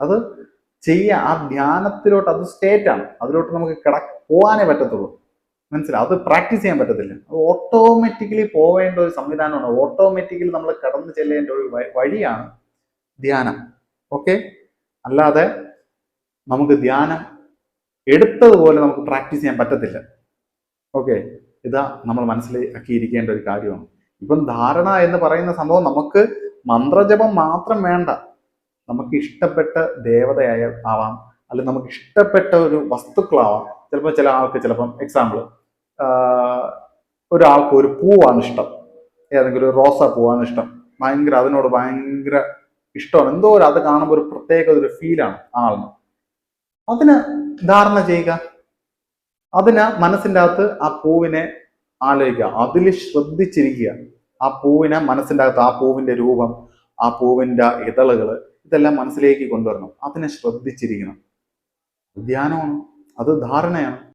അത് ആ ധ്യാനത്തിലോട്ട്, അത് സ്റ്റേറ്റ് ആണ്, അതിലോട്ട് നമുക്ക് പോകാനേ പറ്റത്തുള്ളൂ. മനസ്സിലാവും? അത് പ്രാക്ടീസ് ചെയ്യാൻ പറ്റത്തില്ല. അത് ഓട്ടോമാറ്റിക്കലി പോവേണ്ട ഒരു സംവിധാനമാണ്, ഓട്ടോമാറ്റിക്കലി നമ്മൾ കടന്നു ചെല്ലേണ്ട ഒരു വഴിയാണ് ധ്യാനം. ഓക്കെ? അല്ലാതെ നമുക്ക് ധ്യാനം എടുത്തതുപോലെ നമുക്ക് പ്രാക്ടീസ് ചെയ്യാൻ പറ്റത്തില്ല. ഓക്കെ? ഇതാ നമ്മൾ മനസ്സിലാക്കിയിരിക്കേണ്ട ഒരു കാര്യമാണ്. ഇപ്പം ധാരണ എന്ന് പറയുന്ന സംഭവം നമുക്ക് മന്ത്രജപം മാത്രം വേണ്ട. നമുക്ക് ഇഷ്ടപ്പെട്ട ആവാം, അല്ലെങ്കിൽ നമുക്ക് ഇഷ്ടപ്പെട്ട ഒരു വസ്തുക്കളാവാം. ചിലപ്പോൾ ചില ആൾക്ക്, ചിലപ്പം എക്സാമ്പിൾ, ഒരാൾക്ക് ഒരു പൂവാണ് ഇഷ്ടം, ഏതെങ്കിലും ഒരു റോസാ പൂവാണ് ഇഷ്ടം, അതിനോട് ഭയങ്കര ഇഷ്ടമാണ്, എന്തോ അത് കാണുമ്പോൾ ഒരു പ്രത്യേക ഒരു ഫീലാണ് ആളിന്. അതിന് ധാരണ ചെയ്യുക, അതിന് മനസ്സിൻ്റെ അകത്ത് ആ പൂവിനെ ആലോചിക്കുക, അതിൽ ശ്രദ്ധിച്ചിരിക്കുക. ആ പൂവിനെ മനസ്സിൻ്റെ അകത്ത്, ആ പൂവിന്റെ രൂപം, ആ പൂവിന്റെ ഇതളുകൾ, ഇതെല്ലാം മനസ്സിലേക്ക് കൊണ്ടുവരണം. അതിനെ ശ്രദ്ധിച്ചിരിക്കണം. ധ്യാനമാണ്, അത് ധാരണയാണ്.